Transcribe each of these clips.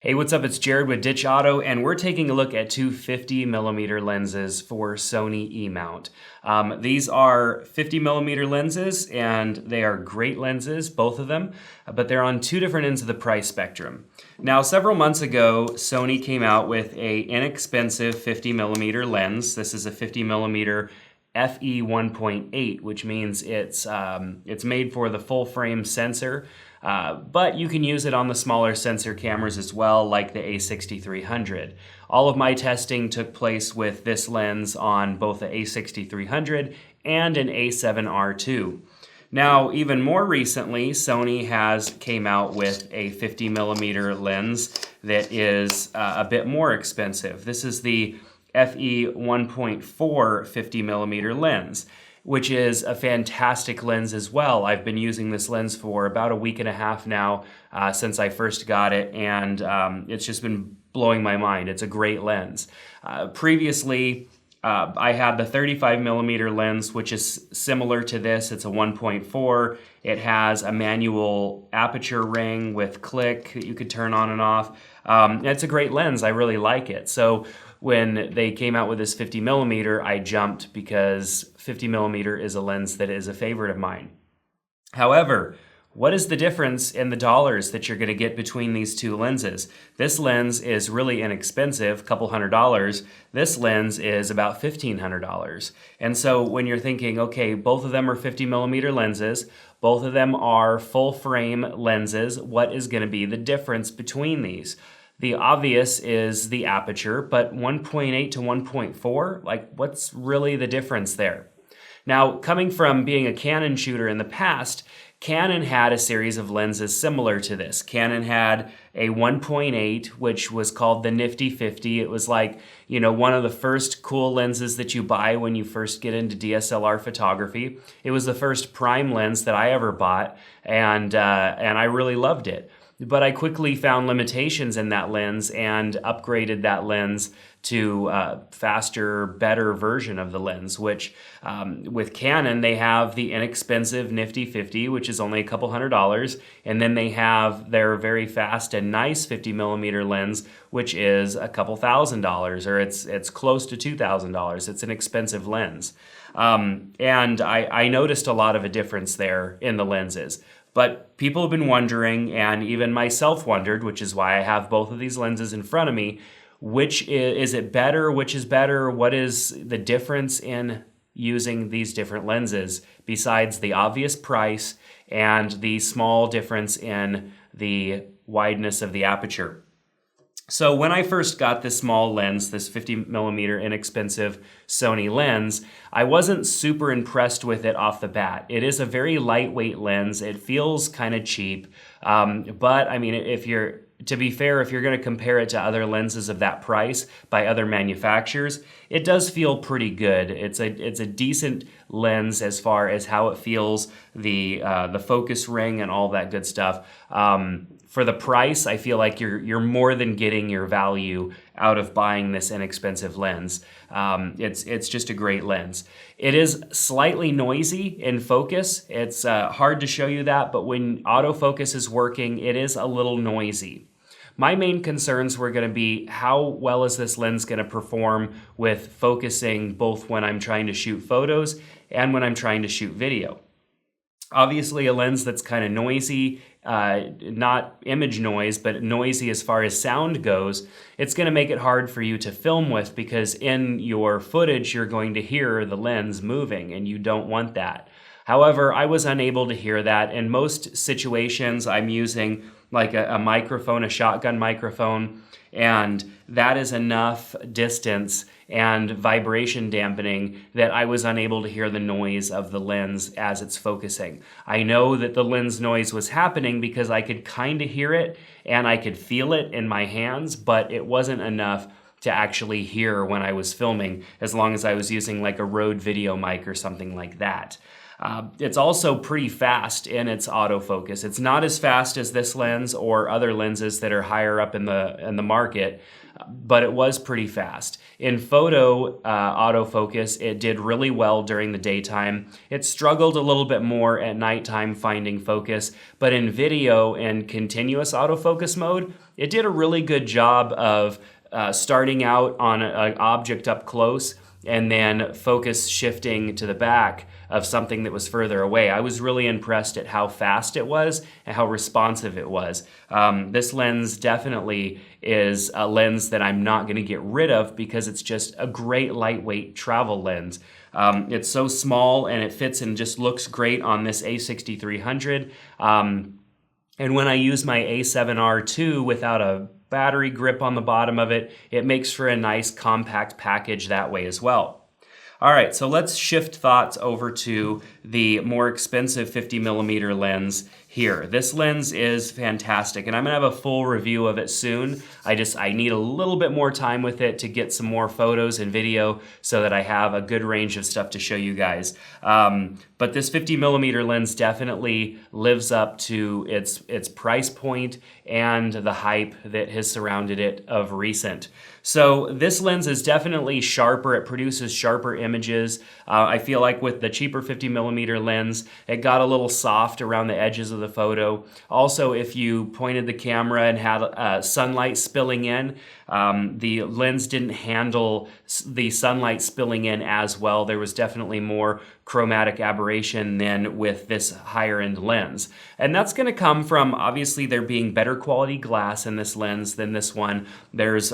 Hey, what's up? It's Jared with Ditch Auto, and we're taking a look at two 50mm lenses for Sony E-mount. These are 50mm lenses, and they are great lenses, both of them, but they're on two different ends of the price spectrum. Now, several months ago, Sony came out with an inexpensive 50mm lens. This is a 50mm F1.8, which means it's made for the full frame sensor. But you can use it on the smaller sensor cameras as well, like the A6300. All of my testing took place with this lens on both the A6300 and an A7R2. Now, even more recently, Sony came out with a 50mm lens that is a bit more expensive. This is the F1.4 50mm lens, which is a fantastic lens as well. I've been using this lens for about a week and a half now since I first got it, and it's just been blowing my mind. It's a great lens. Previously, I had the 35mm lens, which is similar to this. It's a 1.4. It has a manual aperture ring with click that you could turn on and off. It's a great lens. I really like it. So when they came out with this 50mm, I jumped because 50mm is a lens that is a favorite of mine. However, what is the difference in the dollars that you're going to get between these two lenses? This lens is really inexpensive, a couple $100. This lens is about $1,500. And so when you're thinking, okay, both of them are 50mm lenses, both of them are full frame lenses, what is going to be the difference between these? The obvious is the aperture, but 1.8 to 1.4, like what's really the difference there? Now, coming from being a Canon shooter in the past, Canon had a series of lenses similar to this. Canon had a 1.8, which was called the Nifty 50. It was like, one of the first cool lenses that you buy when you first get into DSLR photography. It was the first prime lens that I ever bought, and I really loved it. But I quickly found limitations in that lens and upgraded that lens to a faster, better version of the lens, which with Canon, they have the inexpensive Nifty 50, which is only a couple $100. And then they have their very fast and nice 50mm lens, which is a couple $1,000, or it's close to $2,000. It's an expensive lens. And I noticed a lot of a difference there in the lenses. But people have been wondering, and even myself wondered, which is why I have both of these lenses in front of me, which is it better, which is better, what is the difference in using these different lenses besides the obvious price and the small difference in the wideness of the aperture. So when I first got this small lens, this 50mm inexpensive Sony lens, I wasn't super impressed with it off the bat. It is a very lightweight lens. It feels kind of cheap, but I mean, to be fair, if you're going to compare it to other lenses of that price by other manufacturers, it does feel pretty good. It's a decent lens as far as how it feels, the focus ring and all that good stuff. For the price, I feel like you're more than getting your value out of buying this inexpensive lens. It's just a great lens. It is slightly noisy in focus. It's hard to show you that, but when autofocus is working, it is a little noisy. My main concerns were going to be how well is this lens going to perform with focusing both when I'm trying to shoot photos and when I'm trying to shoot video. Obviously, a lens that's kind of noisy, not image noise, but noisy as far as sound goes, it's going to make it hard for you to film with because in your footage, you're going to hear the lens moving, and you don't want that. However, I was unable to hear that. In most situations, I'm using like a microphone, a shotgun microphone, and that is enough distance and vibration dampening that I was unable to hear the noise of the lens as it's focusing. I know that the lens noise was happening because I could kind of hear it and I could feel it in my hands, but it wasn't enough to actually hear when I was filming, as long as I was using like a Rode video mic or something like that. It's also pretty fast in its autofocus. It's not as fast as this lens or other lenses that are higher up in the market, but it was pretty fast. In photo autofocus, it did really well during the daytime. It struggled a little bit more at nighttime finding focus, but in video and continuous autofocus mode, it did a really good job of starting out on an object up close and then focus shifting to the back of something that was further away. I was really impressed at how fast it was and how responsive it was. This lens definitely is a lens that I'm not going to get rid of because it's just a great lightweight travel lens. It's so small and it fits and just looks great on this A6300. And when I use my A7R II without a battery grip on the bottom of it, it makes for a nice compact package that way as well. All right, so let's shift thoughts over to the more expensive 50mm lens here. This lens is fantastic, and I'm gonna have a full review of it soon. I need a little bit more time with it to get some more photos and video so that I have a good range of stuff to show you guys. But this 50mm lens definitely lives up to its price point and the hype that has surrounded it of recent. So this lens is definitely sharper. It produces sharper images. I feel like with the cheaper 50mm lens, it got a little soft around the edges of the photo. Also, if you pointed the camera and had sunlight spilling in, the lens didn't handle the sunlight spilling in as well. There was definitely more chromatic aberration than with this higher end lens. And that's going to come from obviously there being better quality glass in this lens than this one. There's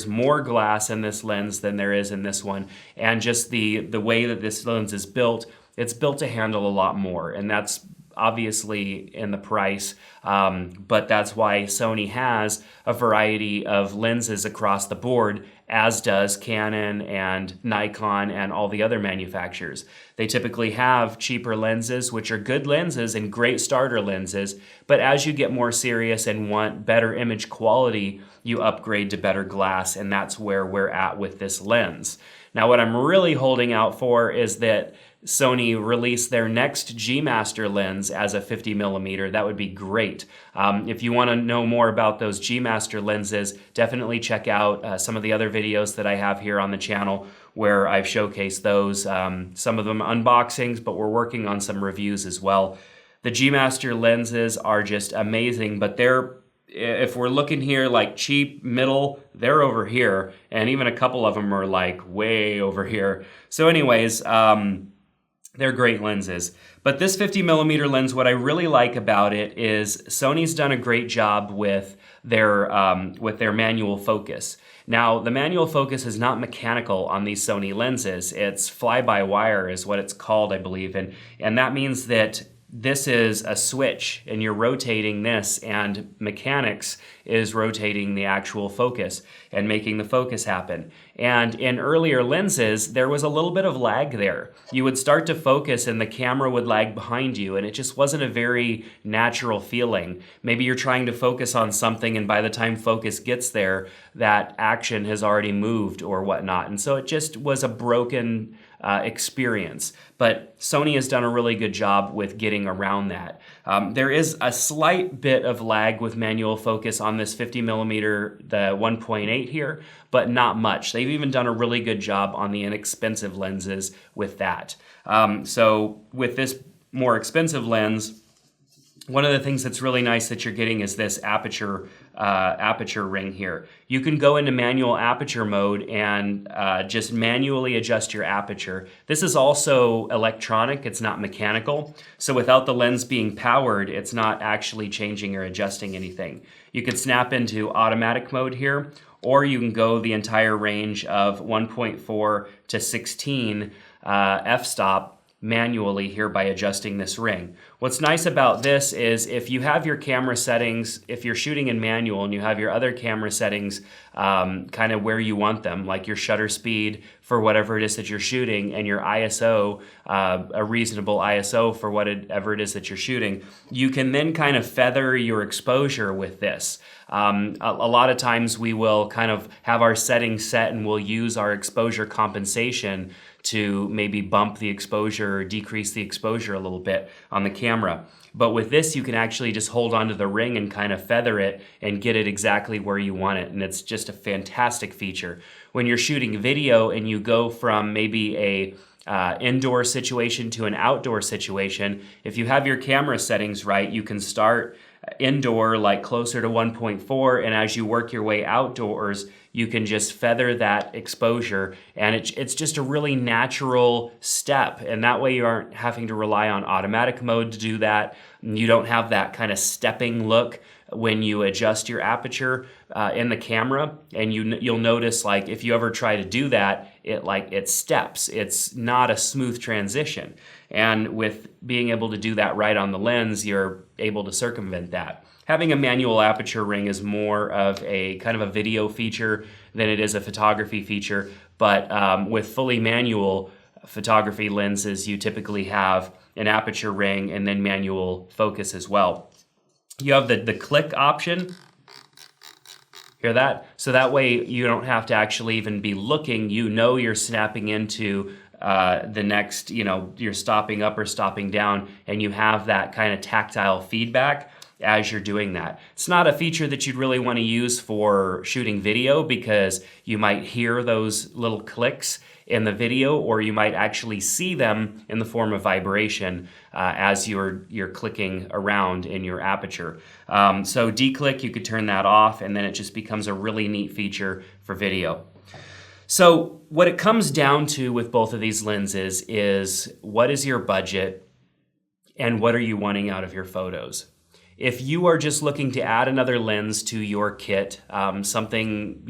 more glass in this lens than there is in this one. And just the way that this lens is built, it's built to handle a lot more. And that's obviously in the price, but that's why Sony has a variety of lenses across the board, as does Canon and Nikon and all the other manufacturers. They typically have cheaper lenses, which are good lenses and great starter lenses, but as you get more serious and want better image quality, you upgrade to better glass, and that's where we're at with this lens. Now, what I'm really holding out for is that Sony release their next G Master lens as a 50mm. That would be great. If you want to know more about those G Master lenses, definitely check out some of the other videos that I have here on the channel where I've showcased those. Some of them unboxings, but we're working on some reviews as well. The G Master lenses are just amazing, but if we're looking here like cheap, middle, they're over here, and even a couple of them are like way over here. So anyways, they're great lenses. But this 50mm lens, what I really like about it is Sony's done a great job with their manual focus. Now, the manual focus is not mechanical on these Sony lenses. It's fly-by-wire is what it's called, I believe. And that means that this is a switch and you're rotating this, and mechanics is rotating the actual focus and making the focus happen. And in earlier lenses, there was a little bit of lag there. You would start to focus and the camera would lag behind you, and it just wasn't a very natural feeling. Maybe you're trying to focus on something and by the time focus gets there, that action has already moved or whatnot. And so it just was a broken experience. But Sony has done a really good job with getting around that. There is a slight bit of lag with manual focus on this 50mm, the 1.8 here, but not much. They've even done a really good job on the inexpensive lenses with that. So with this more expensive lens, one of the things that's really nice that you're getting is this aperture ring here. You can go into manual aperture mode and just manually adjust your aperture. This is also electronic, it's not mechanical. So without the lens being powered, it's not actually changing or adjusting anything. You can snap into automatic mode here, or you can go the entire range of 1.4 to 16 f-stop manually here by adjusting this ring. What's nice about this is if you have your camera settings, if you're shooting in manual and you have your other camera settings kind of where you want them, like your shutter speed for whatever it is that you're shooting and your ISO, a reasonable ISO for whatever it is that you're shooting, you can then kind of feather your exposure with this. A lot of times we will kind of have our settings set and we'll use our exposure compensation to maybe bump the exposure or decrease the exposure a little bit on the camera. But with this, you can actually just hold onto the ring and kind of feather it and get it exactly where you want it. And it's just a fantastic feature. When you're shooting video and you go from maybe a indoor situation to an outdoor situation, if you have your camera settings right, you can start indoor like closer to 1.4, and as you work your way outdoors, you can just feather that exposure, and it's just a really natural step, and that way you aren't having to rely on automatic mode to do that. You don't have that kind of stepping look when you adjust your aperture in the camera, and you'll notice, like, if you ever try to do that, it steps. It's not a smooth transition. And with being able to do that right on the lens, you're able to circumvent that. Having a manual aperture ring is more of a kind of a video feature than it is a photography feature, but with fully manual photography lenses, you typically have an aperture ring and then manual focus as well. You have the click option. Hear that? So that way you don't have to actually even be looking. You know you're snapping into the next, you're stopping up or stopping down, and you have that kind of tactile feedback as you're doing that. It's not a feature that you'd really want to use for shooting video because you might hear those little clicks in the video, or you might actually see them in the form of vibration as you're clicking around in your aperture. So declick, you could turn that off, and then it just becomes a really neat feature for video. So what it comes down to with both of these lenses is, what is your budget and what are you wanting out of your photos? If you are just looking to add another lens to your kit, something,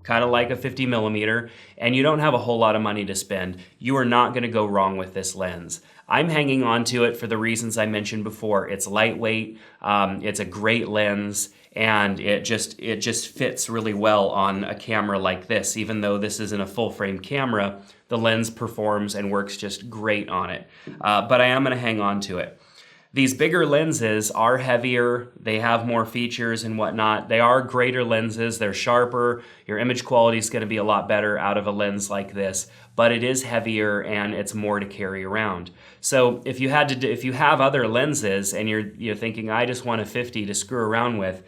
kind of like a 50mm, and you don't have a whole lot of money to spend, you are not going to go wrong with this lens. I'm hanging on to it for the reasons I mentioned before. It's lightweight, it's a great lens, and it just fits really well on a camera like this. Even though this isn't a full-frame camera, the lens performs and works just great on it. But I am going to hang on to it. These bigger lenses are heavier, they have more features and whatnot. They are greater lenses, they're sharper, your image quality is going to be a lot better out of a lens like this, but it is heavier and it's more to carry around. So if you have other lenses and you're thinking, I just want a 50 to screw around with,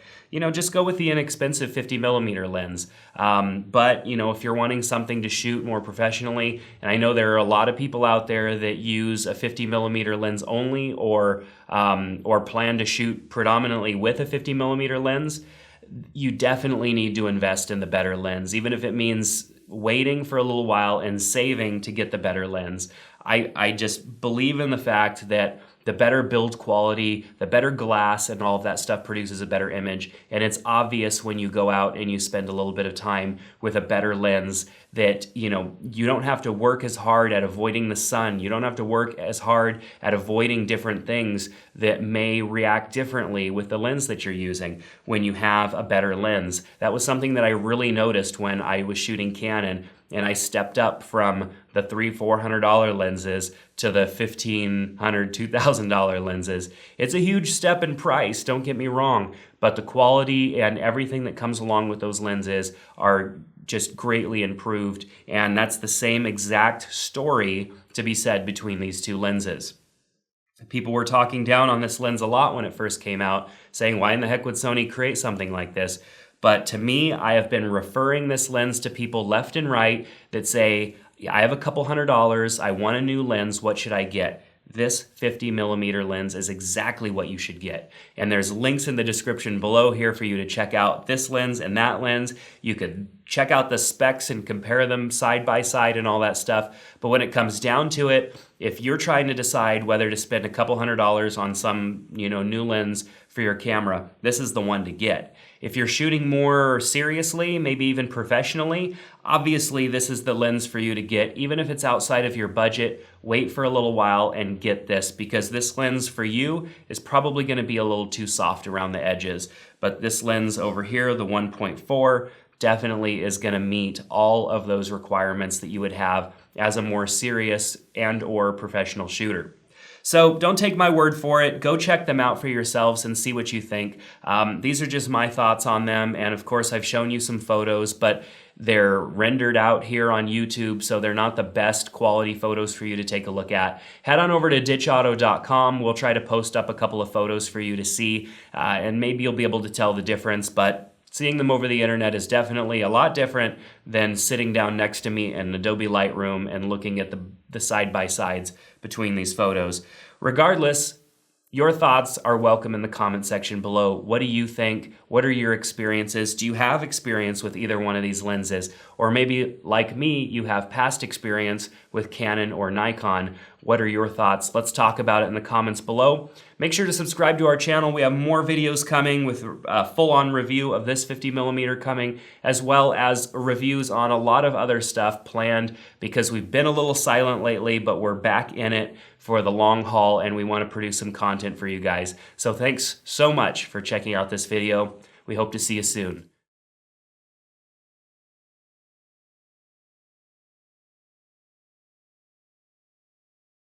just go with the inexpensive 50mm lens. But if you're wanting something to shoot more professionally, and I know there are a lot of people out there that use a 50mm lens only, or plan to shoot predominantly with a 50mm lens, you definitely need to invest in the better lens, even if it means waiting for a little while and saving to get the better lens. I just believe in the fact that the better build quality, the better glass and all of that stuff produces a better image. And it's obvious when you go out and you spend a little bit of time with a better lens that, you don't have to work as hard at avoiding the sun. You don't have to work as hard at avoiding different things that may react differently with the lens that you're using when you have a better lens. That was something that I really noticed when I was shooting Canon, and I stepped up from the $300-400 lenses to the $1,500, $2,000 lenses. It's a huge step in price, don't get me wrong, but the quality and everything that comes along with those lenses are just greatly improved, and that's the same exact story to be said between these two lenses. People were talking down on this lens a lot when it first came out, saying, why in the heck would Sony create something like this? But to me, I have been referring this lens to people left and right that say, I have a couple $100, I want a new lens, what should I get? This 50mm lens is exactly what you should get. And there's links in the description below here for you to check out this lens and that lens. You could check out the specs and compare them side by side and all that stuff. But when it comes down to it, if you're trying to decide whether to spend a couple $100 on some, new lens for your camera, this is the one to get. If you're shooting more seriously, maybe even professionally, obviously this is the lens for you to get. Even if it's outside of your budget, wait for a little while and get this, because this lens for you is probably going to be a little too soft around the edges. But this lens over here, the 1.4, definitely is going to meet all of those requirements that you would have as a more serious and or professional shooter. So don't take my word for it. Go check them out for yourselves and see what you think. These are just my thoughts on them. And of course, I've shown you some photos, but they're rendered out here on YouTube, so they're not the best quality photos for you to take a look at. Head on over to ditchauto.com. We'll try to post up a couple of photos for you to see, and maybe you'll be able to tell the difference, but seeing them over the internet is definitely a lot different than sitting down next to me in Adobe Lightroom and looking at the side-by-sides between these photos. Regardless, your thoughts are welcome in the comment section below. What do you think? What are your experiences? Do you have experience with either one of these lenses? Or maybe, like me, you have past experience with Canon or Nikon. What are your thoughts? Let's talk about it in the comments below. Make sure to subscribe to our channel. We have more videos coming with a full-on review of this 50mm coming, as well as reviews on a lot of other stuff planned, because we've been a little silent lately, but we're back in it for the long haul, and we want to produce some content for you guys. So thanks so much for checking out this video. We hope to see you soon.